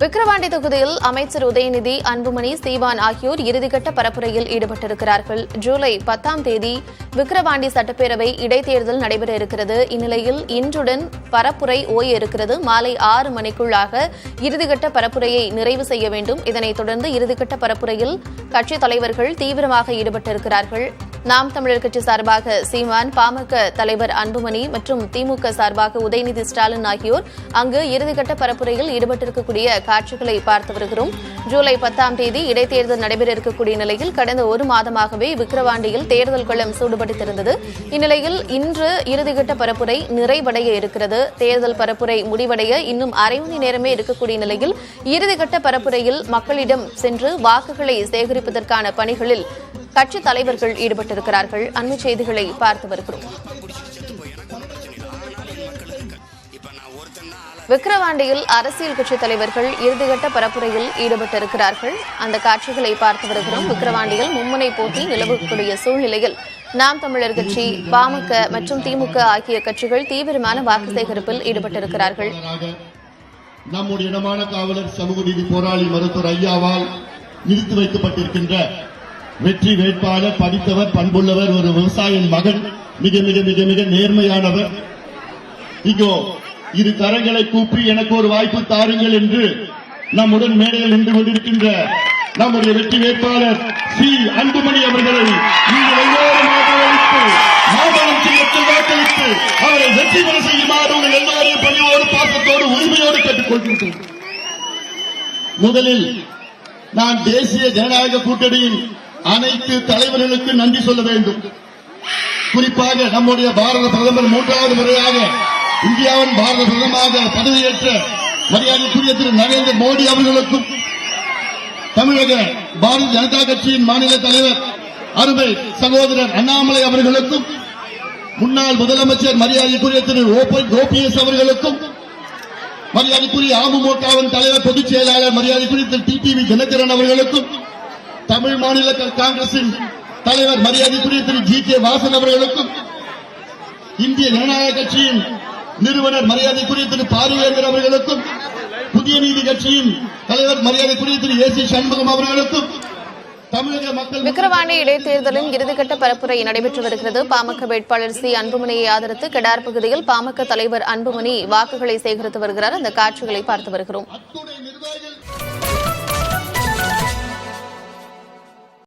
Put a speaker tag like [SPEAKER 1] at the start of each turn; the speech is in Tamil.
[SPEAKER 1] விக்கிரவாண்டி தொகுதியில் அமைச்சர் உதயநிதி, அன்புமணி, சீவான் ஆகியோர் இறுதிக்கட்ட பரப்புரையில் ஈடுபட்டிருக்கிறார்கள். ஜூலை 10ஆம் தேதி விக்கிரவாண்டி சட்டப்பேரவை இடைத்தேர்தல் நடைபெற இருக்கிறது. இந்நிலையில் இன்றுடன் பரப்புரை ஓய இருக்கிறது. மாலை 6 மணிக்குள்ளாக இறுதிக்கட்ட பரப்புரையை நிறைவு செய்ய வேண்டும். இதனைத் தொடர்ந்து இறுதிக்கட்ட பரப்புரையில் கட்சித் தலைவர்கள் தீவிரமாக ஈடுபட்டிருக்கிறார்கள். நாம் தமிழர் கட்சி சார்பாக சீமான், பாமக தலைவர் அன்புமணி மற்றும் திமுக சார்பாக உதயநிதி ஸ்டாலின் ஆகியோர் அங்கு இறுதிக்கட்ட பரப்புரையில் ஈடுபட்டிருக்கக்கூடிய காட்சிகளை பார்த்து வருகிறோம். ஜூலை 10ஆம் தேதி இடைத்தேர்தல் நடைபெற இருக்கக்கூடிய நிலையில் கடந்த ஒரு மாதமாகவே விக்கிரவாண்டியில் தேர்தல் களம் சூடுபடுத்திருந்தது. இந்நிலையில் இன்று இறுதிக்கட்ட பரப்புரை நிறைவடைய இருக்கிறது. தேர்தல் பரப்புரை முடிவடைய இன்னும் அரை மணி நேரமே இருக்கக்கூடிய நிலையில் இறுதிக்கட்ட பரப்புரையில் மக்களிடம் சென்று வாக்குகளை சேகரிப்பதற்கான பணிகளில் கட்சித் தலைவர்கள் ஈடுபட்டிருக்கிறார்கள். அண்மைச் செய்திகளை பார்த்து வருகிறோம். விக்கிரவாண்டியில் அரசியல் கட்சித் தலைவர்கள் இறுதிக்கட்ட பரப்புரையில் ஈடுபட்டிருக்கிறார்கள். அந்த காட்சிகளை பார்த்து வருகிறோம். விக்கிரவாண்டியில் மும்முனை போட்டி நிலவக்கூடிய சூழ்நிலையில் நாம் தமிழர் கட்சி, பாமக மற்றும் திமுக ஆகிய கட்சிகள் தீவிரமான வாக்கு சேகரிப்பில் ஈடுபட்டிருக்கிறார்கள்.
[SPEAKER 2] நம்முடைய இடமான காவலர், சமூக நீதி போராளி மருத்துவர் ஐயாவால் நிறுத்தி வைக்கப்பட்டிருக்கின்ற வெற்றி வேட்பாளர், படித்தவர், பண்புள்ளவர், ஒரு விவசாயியின் மகன், மிக மிக மிக மிக நேர்மையானவர். இங்கோ இரு கரங்களை கூப்பி எனக்கு ஒரு வாய்ப்பு தாருங்கள் என்று நம்முடன் மேடையில் நின்று கொண்டிருக்கின்ற நம்முடைய வெற்றி வேட்பாளர் சி அன்புமணி அவர்களை நீங்கள் எல்லோரும் மாபெரும் சின்னத்தில் வாக்களித்து அவரை வெற்றி பெற செய்யுமாறு உங்கள் எல்லோரையும் பணியோடு, பாசத்தோடு, உரிமையோடு கேட்டுக் கொள்கின்றேன். முதலில் நான் தேசிய ஜனநாயக கூட்டணியின் அனைத்து தலைவர்களுக்கு நன்றி சொல்ல வேண்டும். குறிப்பாக நம்முடைய பாரத பிரதமர் 3வது முறையாக இந்தியாவின் பாரத பிரதமராக பதவியேற்ற மரியாதைக்குரிய திரு நரேந்திர மோடி அவர்களுக்கும், தமிழக பாரதிய ஜனதா கட்சியின் மாநில தலைவர் அருமை சகோதரர் அண்ணாமலை அவர்களுக்கும், முன்னாள் முதலமைச்சர் மரியாதைக்குரிய திரு ஓபிஎஸ் அவர்களுக்கும், மரியாதைக்குரிய அமமுகவின் தலைவர் பொதுச் செயலாளர் மரியாதைக்குரிய திரு டிடிவி தினகரன் அவர்களுக்கும், தமிழ் மாநில காங்கிரசின் தலைவர் மரியாதைக்குரிய திரு ஜி.கே. வாசன் அவர்களுக்கும், இந்திய ஜனநாயக கட்சியின் நிறுவனர் மரியாதைக்குரிய திரு பாரிவேந்தர் அவர்களுக்கும், புதிய நீதி கட்சியின் தலைவர் மரியாதைக்குரிய திரு ஏ.சி. சண்முகம் அவர்களுக்கும், தமிழக மக்கள்
[SPEAKER 1] விக்கிரவாண்டி இடைத்தேர்தலின் இறுதிக்கட்ட பரப்புரை நடைபெற்று வருகிறது. பாமக வேட்பாளர் சி அன்புமணியை ஆதரித்து கெடார் பகுதியில் பாமக தலைவர் அன்புமணி வாக்குகளை சேகரித்து வருகிறார். அந்த காட்சிகளை பார்த்து வருகிறோம்.